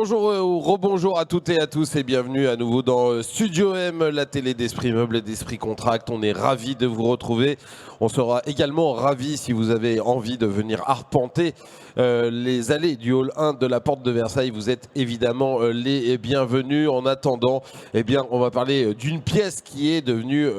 Bonjour ou rebonjour à toutes et à tous et bienvenue à nouveau dans Studio M, la télé d'Esprit Meuble et d'Esprit Contract. On est ravis de vous retrouver. On sera également ravis si vous avez envie de venir arpenter les allées du hall 1 de la porte de Versailles. Vous êtes évidemment les bienvenus. En attendant, eh bien, on va parler d'une pièce qui est devenue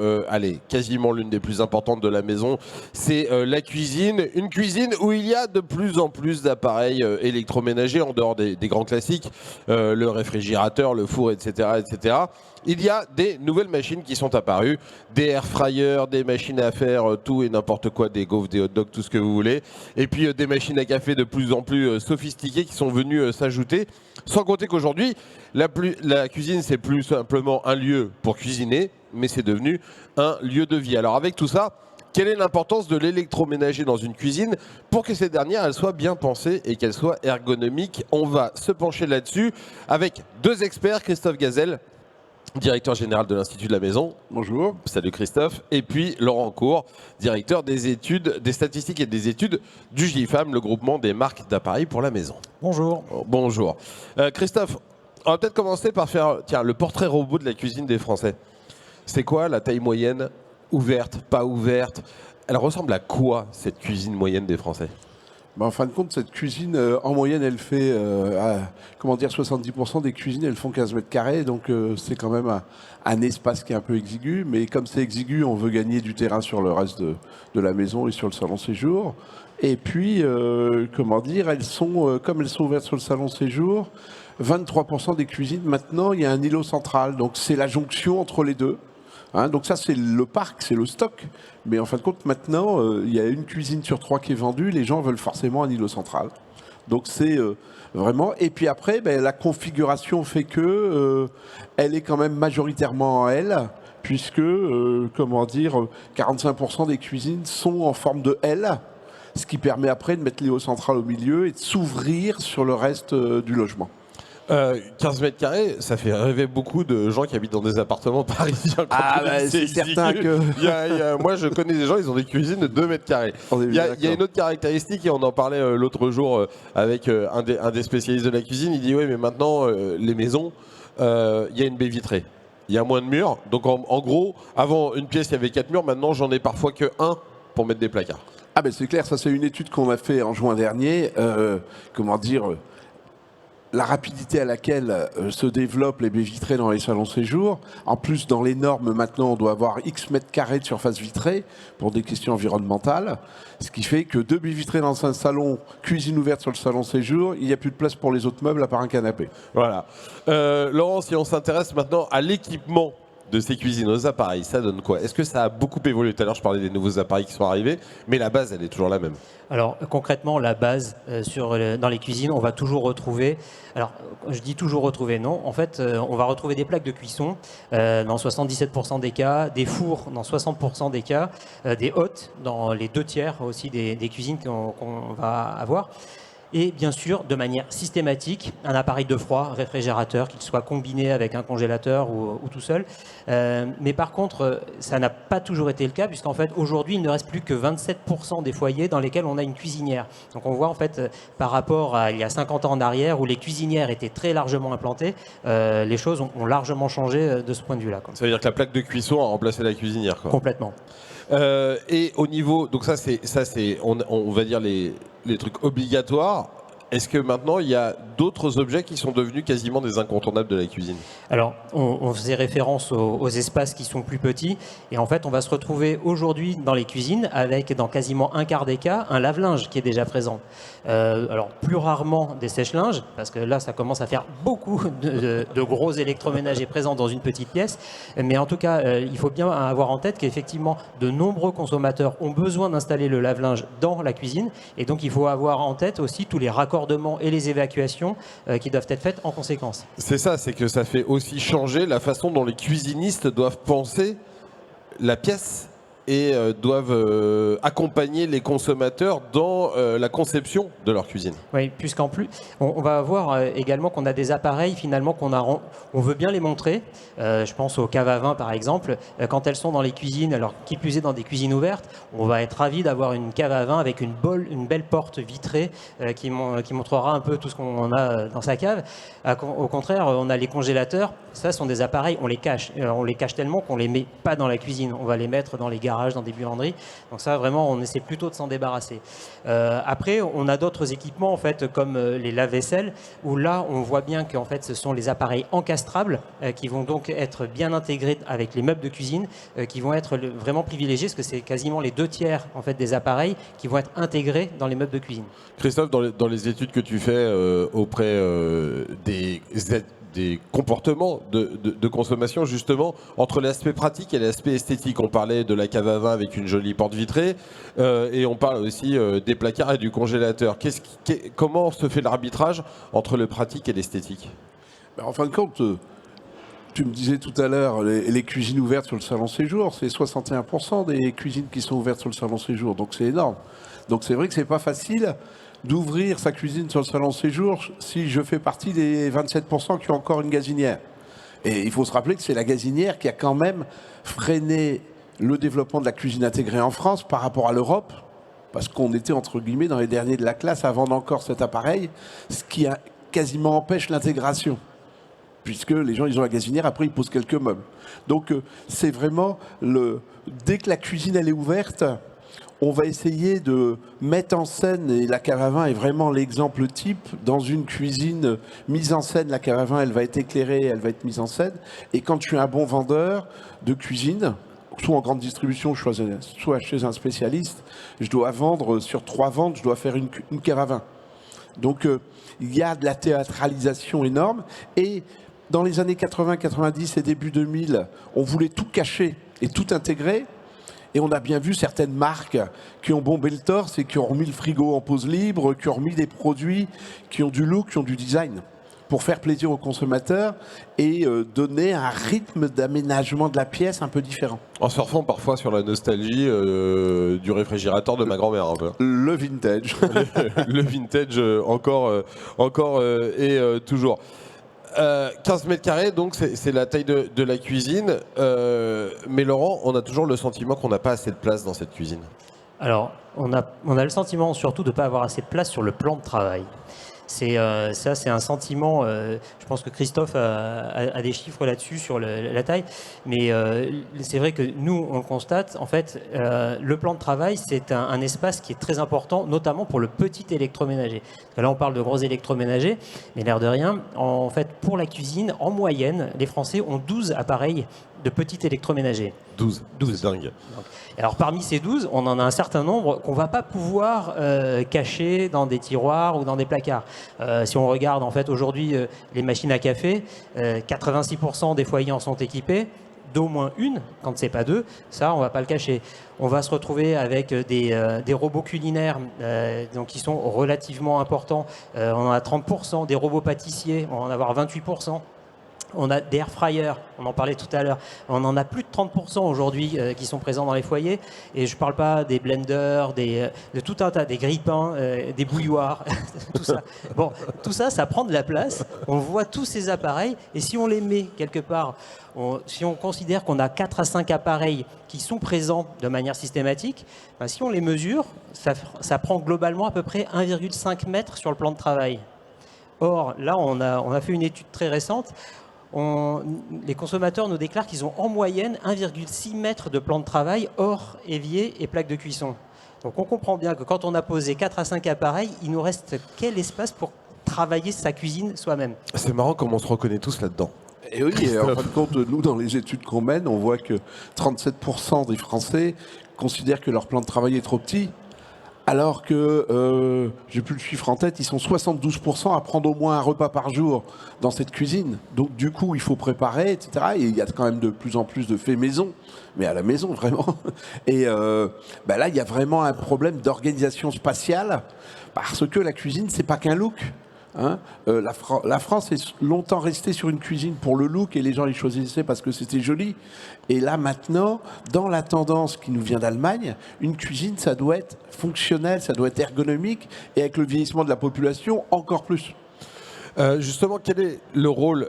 quasiment l'une des plus importantes de la maison. C'est la cuisine. Une cuisine où il y a de plus en plus d'appareils électroménagers en dehors des grands classiques, le réfrigérateur, le four, etc., etc. Il y a des nouvelles machines qui sont apparues, des air fryers, des machines à faire tout et n'importe quoi, des gaufres, des hot dogs, tout ce que vous voulez. Et puis des machines à café de plus en plus sophistiquées qui sont venues s'ajouter. Sans compter qu'aujourd'hui, la cuisine, c'est plus simplement un lieu pour cuisiner, mais c'est devenu un lieu de vie. Alors avec tout ça, quelle est l'importance de l'électroménager dans une cuisine pour que cette dernière elle soit bien pensée et qu'elle soit ergonomique? On va se pencher là-dessus avec deux experts, Christophe Gazel, directeur général de l'Institut de la Maison. Bonjour. Salut Christophe. Et puis Laurent Cour, directeur des études, des statistiques et des études du GIFAM, le groupement des marques d'appareils pour la maison. Bonjour. Bonjour. Christophe, on va peut-être commencer par faire le portrait robot de la cuisine des Français. C'est quoi la taille moyenne? Ouverte, pas ouverte? Elle ressemble à quoi cette cuisine moyenne des Français? En fin de compte, cette cuisine, en moyenne, elle fait, 70% des cuisines, elles font 15 mètres carrés. Donc, c'est quand même un espace qui est un peu exigu. Mais comme c'est exigu, on veut gagner du terrain sur le reste de la maison et sur le salon séjour. Et puis, elles sont, comme elles sont ouvertes sur le salon séjour, 23% des cuisines, maintenant, il y a un îlot central. Donc, c'est la jonction entre les deux. Donc ça, c'est le parc, c'est le stock. Mais en fin de compte, maintenant, il y a une cuisine sur 3 qui est vendue. Les gens veulent forcément un îlot central. Donc c'est vraiment... Et puis après, la configuration fait que elle est quand même majoritairement en L, puisque, 45% des cuisines sont en forme de L, ce qui permet après de mettre l'îlot central au milieu et de s'ouvrir sur le reste du logement. 15 mètres carrés, ça fait rêver beaucoup de gens qui habitent dans des appartements parisiens. C'est certain que... Moi, je connais des gens, ils ont des cuisines de 2 mètres carrés. Il y a une autre caractéristique, et on en parlait l'autre jour avec un des spécialistes de la cuisine. Il dit, oui, mais maintenant, les maisons, il y a une baie vitrée. Il y a moins de murs. Donc, en gros, avant, une pièce, il y avait 4 murs. Maintenant, j'en ai parfois que 1 pour mettre des placards. C'est clair, ça c'est une étude qu'on a fait en juin dernier. La rapidité à laquelle se développent les baies vitrées dans les salons séjour. En plus, dans les normes, maintenant, on doit avoir X mètres carrés de surface vitrée pour des questions environnementales. Ce qui fait que 2 baies vitrées dans un salon, cuisine ouverte sur le salon séjour, il n'y a plus de place pour les autres meubles à part un canapé. Voilà. Laurent, si on s'intéresse maintenant à l'équipement de ces cuisines, aux appareils, ça donne quoi? Est-ce que ça a beaucoup évolué? Tout à l'heure, je parlais des nouveaux appareils qui sont arrivés, mais la base, elle est toujours la même. Alors concrètement, la base dans les cuisines, on va toujours retrouver, alors je dis toujours retrouver, non, en fait on va retrouver des plaques de cuisson dans 77% des cas, des fours dans 60% des cas, des hottes dans les 2 tiers aussi des cuisines qu'on va avoir. Et bien sûr, de manière systématique, un appareil de froid, réfrigérateur, qu'il soit combiné avec un congélateur ou tout seul. Mais par contre, ça n'a pas toujours été le cas, puisqu'en fait, aujourd'hui, il ne reste plus que 27% des foyers dans lesquels on a une cuisinière. Donc on voit en fait, par rapport à il y a 50 ans en arrière, où les cuisinières étaient très largement implantées, les choses ont largement changé de ce point de vue-là. Ça veut dire que la plaque de cuisson a remplacé la cuisinière, quoi. Complètement. Et au niveau, donc ça c'est on va dire les trucs obligatoires. Est-ce que maintenant il y a d'autres objets qui sont devenus quasiment des incontournables de la cuisine? Alors on faisait référence aux espaces qui sont plus petits, et en fait on va se retrouver aujourd'hui dans les cuisines avec, dans quasiment un quart des cas, un lave-linge qui est déjà présent. Alors plus rarement des sèche-linges, parce que là ça commence à faire beaucoup de gros électroménagers présents dans une petite pièce, mais en tout cas il faut bien avoir en tête qu'effectivement de nombreux consommateurs ont besoin d'installer le lave-linge dans la cuisine, et donc il faut avoir en tête aussi tous les raccordements et les évacuations qui doivent être faites en conséquence. C'est ça, c'est que ça fait aussi changer la façon dont les cuisinistes doivent penser la pièce et doivent accompagner les consommateurs dans la conception de leur cuisine. Oui, puisqu'en plus, on va voir également qu'on a des appareils finalement on veut bien les montrer. Je pense aux caves à vin par exemple. Quand elles sont dans les cuisines, alors qui plus est dans des cuisines ouvertes, on va être ravi d'avoir une cave à vin avec une belle porte vitrée qui montrera un peu tout ce qu'on a dans sa cave. Au contraire, on a les congélateurs. Ça sont des appareils, on les cache. On les cache tellement qu'on les met pas dans la cuisine. On va les mettre dans les garages, dans des buanderies. Donc ça, vraiment, on essaie plutôt de s'en débarrasser. Après, on a d'autres équipements, en fait, comme les lave-vaisselle, où là, on voit bien qu'en fait, ce sont les appareils encastrables qui vont donc être bien intégrés avec les meubles de cuisine, qui vont être vraiment privilégiés, parce que c'est quasiment les 2/3 en fait, des appareils qui vont être intégrés dans les meubles de cuisine. Christophe, dans les études que tu fais auprès des comportements de consommation, justement, entre l'aspect pratique et l'aspect esthétique. On parlait de la cave à vin avec une jolie porte vitrée, et on parle aussi des placards et du congélateur. Comment se fait l'arbitrage entre le pratique et l'esthétique ? En fin de compte, tu me disais tout à l'heure, les cuisines ouvertes sur le salon séjour, c'est 61% des cuisines qui sont ouvertes sur le salon séjour, donc c'est énorme. Donc c'est vrai que c'est pas facile d'ouvrir sa cuisine sur le salon séjour si je fais partie des 27% qui ont encore une gazinière. Et il faut se rappeler que c'est la gazinière qui a quand même freiné le développement de la cuisine intégrée en France par rapport à l'Europe, parce qu'on était entre guillemets dans les derniers de la classe à vendre encore cet appareil, ce qui quasiment empêche l'intégration. Puisque les gens, ils ont la gazinière, après ils posent quelques meubles. Donc c'est vraiment, dès que la cuisine elle est ouverte, on va essayer de mettre en scène, et la cave à vin est vraiment l'exemple type, dans une cuisine mise en scène, la cave à vin elle va être éclairée, elle va être mise en scène, et quand je suis un bon vendeur de cuisine, soit en grande distribution, soit chez un spécialiste, je dois vendre, sur 3 ventes, je dois faire une cave à vin. Donc il y a de la théâtralisation énorme, et dans les années 80, 90 et début 2000, on voulait tout cacher et tout intégrer. Et on a bien vu certaines marques qui ont bombé le torse et qui ont remis le frigo en pause libre, qui ont remis des produits qui ont du look, qui ont du design, pour faire plaisir aux consommateurs et donner un rythme d'aménagement de la pièce un peu différent. En surfant parfois sur la nostalgie du réfrigérateur de ma grand-mère un peu. Le vintage. Le vintage encore et toujours. 15 mètres carrés, donc c'est la taille de la cuisine. Mais Laurent, on a toujours le sentiment qu'on n'a pas assez de place dans cette cuisine. Alors, on a le sentiment surtout de ne pas avoir assez de place sur le plan de travail. C'est un sentiment, je pense que Christophe a des chiffres là-dessus sur la taille, mais c'est vrai que nous, on le constate, en fait, le plan de travail, c'est un espace qui est très important, notamment pour le petit électroménager. Parce que là, on parle de gros électroménagers, mais l'air de rien, en fait, pour la cuisine, en moyenne, les Français ont 12 appareils de petits électroménagers. 12, c'est dingue. Donc, alors parmi ces 12, on en a un certain nombre qu'on ne va pas pouvoir cacher dans des tiroirs ou dans des placards. Si on regarde en fait aujourd'hui les machines à café, 86% des foyers en sont équipés, d'au moins une, quand c'est pas deux, ça on va pas le cacher. On va se retrouver avec des robots culinaires donc qui sont relativement importants, on en a 30%, des robots pâtissiers, on va en avoir 28%. On a des air fryers, on en parlait tout à l'heure. On en a plus de 30% aujourd'hui qui sont présents dans les foyers. Et je ne parle pas des blenders, de tout un tas, des grille-pains, des bouilloires, tout ça. Bon, tout ça, ça prend de la place. On voit tous ces appareils. Et si on les met quelque part, si on considère qu'on a 4 à 5 appareils qui sont présents de manière systématique, ben, si on les mesure, ça prend globalement à peu près 1,5 mètre sur le plan de travail. Or, là, on a fait une étude très récente. Les consommateurs nous déclarent qu'ils ont en moyenne 1,6 mètres de plan de travail hors évier et plaque de cuisson. Donc on comprend bien que quand on a posé 4 à 5 appareils, il nous reste quel espace pour travailler sa cuisine soi-même. C'est marrant comme on se reconnaît tous là-dedans. Et oui, et en fin de compte, nous, dans les études qu'on mène, on voit que 37% des Français considèrent que leur plan de travail est trop petit. Alors que, j'ai plus le chiffre en tête, ils sont 72% à prendre au moins un repas par jour dans cette cuisine. Donc du coup, il faut préparer, etc. Et il y a quand même de plus en plus de faits maison, mais à la maison vraiment. Et là, il y a vraiment un problème d'organisation spatiale, parce que la cuisine, c'est pas qu'un look. Hein. La France est longtemps restée sur une cuisine pour le look et les gens les choisissaient parce que c'était joli. Et là maintenant, dans la tendance qui nous vient d'Allemagne, une cuisine ça doit être fonctionnel, ça doit être ergonomique et avec le vieillissement de la population encore plus. Justement, quel est le rôle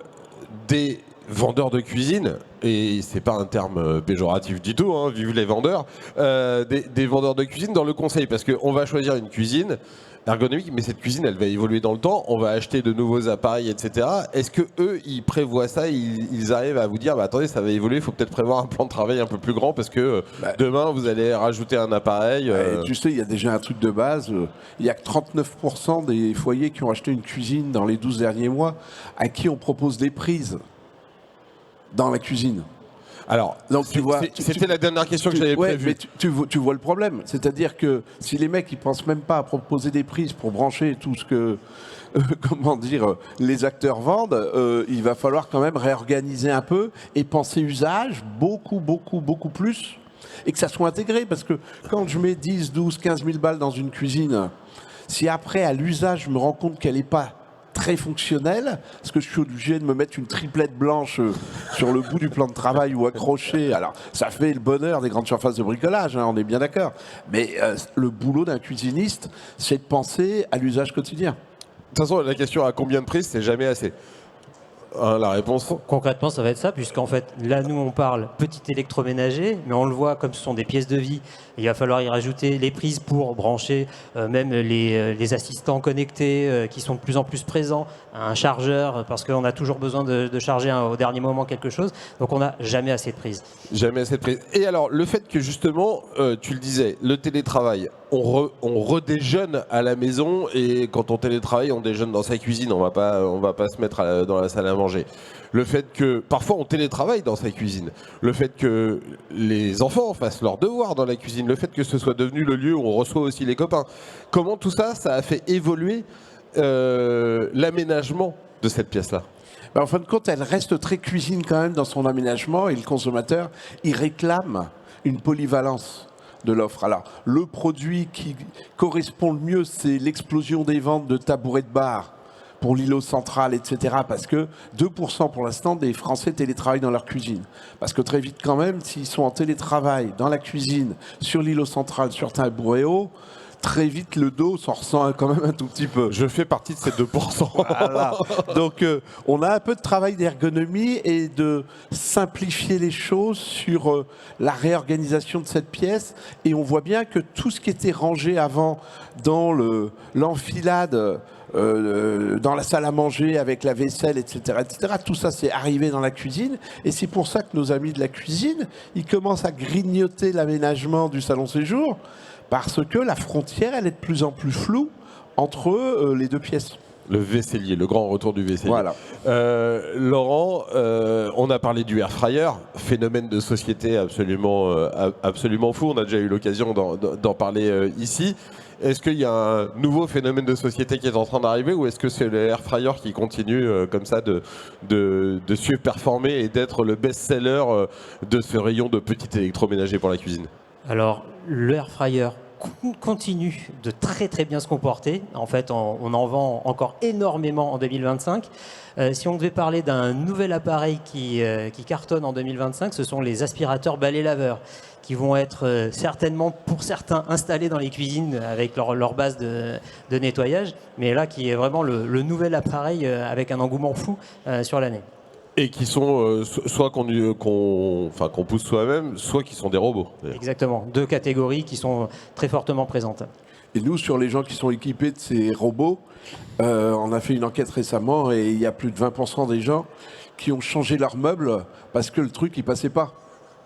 des vendeurs de cuisine, et c'est pas un terme péjoratif du tout, hein, vive les vendeurs, des vendeurs de cuisine dans le conseil, parce qu'on va choisir une cuisine ergonomique, mais cette cuisine, elle va évoluer dans le temps, on va acheter de nouveaux appareils, etc. Est-ce que eux, ils prévoient ça, ils arrivent à vous dire, bah, attendez, ça va évoluer, il faut peut-être prévoir un plan de travail un peu plus grand, parce que demain, vous allez rajouter un appareil. Tu sais, il y a déjà un truc de base, il y a que 39% des foyers qui ont acheté une cuisine dans les 12 derniers mois, à qui on propose des prises dans la cuisine. Alors, donc, c'était la dernière question que j'avais prévue. Mais tu vois le problème. C'est-à-dire que si les mecs ils pensent même pas à proposer des prises pour brancher tout ce que les acteurs vendent, il va falloir quand même réorganiser un peu et penser usage beaucoup plus et que ça soit intégré. Parce que quand je mets 10, 12, 15 000 balles dans une cuisine, si après à l'usage je me rends compte qu'elle n'est pas très fonctionnel, parce que je suis obligé de me mettre une triplette blanche sur le bout du plan de travail ou accroché. Alors, ça fait le bonheur des grandes surfaces de bricolage, hein, on est bien d'accord. Mais le boulot d'un cuisiniste, c'est de penser à l'usage quotidien. De toute façon, la question à combien de prises, c'est jamais assez. Hein, la réponse. Concrètement, ça va être ça, puisqu'en fait, là, nous, on parle petit électroménager, mais on le voit comme ce sont des pièces de vie. Il va falloir y rajouter les prises pour brancher, même les assistants connectés qui sont de plus en plus présents, un chargeur, parce qu'on a toujours besoin de charger au dernier moment quelque chose. Donc, on n'a jamais assez de prises. Jamais assez de prises. Et alors, le fait que justement, tu le disais, le télétravail, on redéjeune à la maison, et quand on télétravaille, on déjeune dans sa cuisine, on va pas se mettre dans la salle à manger. Le fait que parfois on télétravaille dans sa cuisine, le fait que les enfants fassent leurs devoirs dans la cuisine, le fait que ce soit devenu le lieu où on reçoit aussi les copains, comment tout ça, ça a fait évoluer l'aménagement de cette pièce-là? En fin de compte, elle reste très cuisine quand même dans son aménagement, et le consommateur, il réclame une polyvalence de l'offre. Alors, le produit qui correspond le mieux, c'est l'explosion des ventes de tabourets de bar pour l'îlot central, etc. Parce que 2% pour l'instant des Français télétravaillent dans leur cuisine. Parce que très vite quand même, s'ils sont en télétravail dans la cuisine, sur l'îlot central, sur tabouret haut, très vite le dos s'en ressent quand même un tout petit peu. Je fais partie de ces 2%. Voilà. Donc on a un peu de travail d'ergonomie et de simplifier les choses sur la réorganisation de cette pièce. Et on voit bien que tout ce qui était rangé avant dans l'enfilade, dans la salle à manger avec la vaisselle, etc., tout ça c'est arrivé dans la cuisine. Et c'est pour ça que nos amis de la cuisine, ils commencent à grignoter l'aménagement du salon séjour, parce que la frontière, elle est de plus en plus floue entre les deux pièces. Le vaisselier, le grand retour du vaisselier. Voilà. Laurent, on a parlé du air fryer, phénomène de société absolument fou. On a déjà eu l'occasion d'en parler ici. Est-ce qu'il y a un nouveau phénomène de société qui est en train d'arriver, ou est-ce que c'est le air fryer qui continue comme ça de surperformer et d'être le best-seller de ce rayon de petit électroménager pour la cuisine? Alors, le air fryer continue de très très bien se comporter. En fait, on en vend encore énormément en 2025. Si on devait parler d'un nouvel appareil qui cartonne en 2025, ce sont les aspirateurs balais-laveurs, qui vont être certainement, pour certains, installés dans les cuisines avec leur base de nettoyage, mais là qui est vraiment le nouvel appareil avec un engouement fou sur l'année. Et qui sont soit qu'on pousse soi-même, soit qui sont des robots. Exactement, deux catégories qui sont très fortement présentes. Et nous, sur les gens qui sont équipés de ces robots, on a fait une enquête récemment et il y a plus de 20% des gens qui ont changé leurs meubles parce que le truc, il passait pas.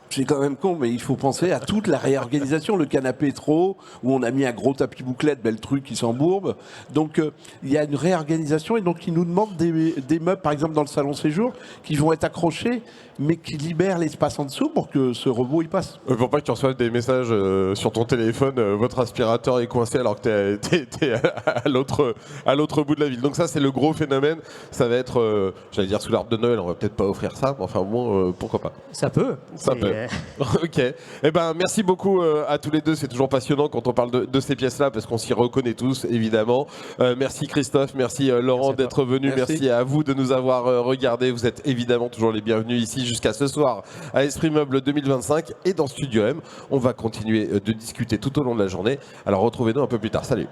C'est quand même con, mais il faut penser à toute la réorganisation. Le canapé est trop haut, où on a mis un gros tapis bouclette, le truc qui s'embourbe. Donc il y a une réorganisation, et donc ils nous demandent des meubles, par exemple dans le salon séjour, qui vont être accrochés, mais qui libèrent l'espace en dessous pour que ce robot il passe. Pour pas que tu reçoives des messages sur ton téléphone, votre aspirateur est coincé alors que t'es à l'autre bout de la ville. Donc ça, c'est le gros phénomène. Ça va être, j'allais dire sous l'arbre de Noël, on va peut-être pas offrir ça, mais enfin bon, pourquoi pas. Ça peut. Ok. Eh ben, merci beaucoup à tous les deux. C'est toujours passionnant quand on parle de ces pièces-là parce qu'on s'y reconnaît tous, évidemment. Merci Christophe, merci Laurent d'être venu. Merci à vous de nous avoir regardés. Vous êtes évidemment toujours les bienvenus ici jusqu'à ce soir à Esprit Meuble 2025 et dans Studio M. On va continuer de discuter tout au long de la journée. Alors retrouvez-nous un peu plus tard. Salut.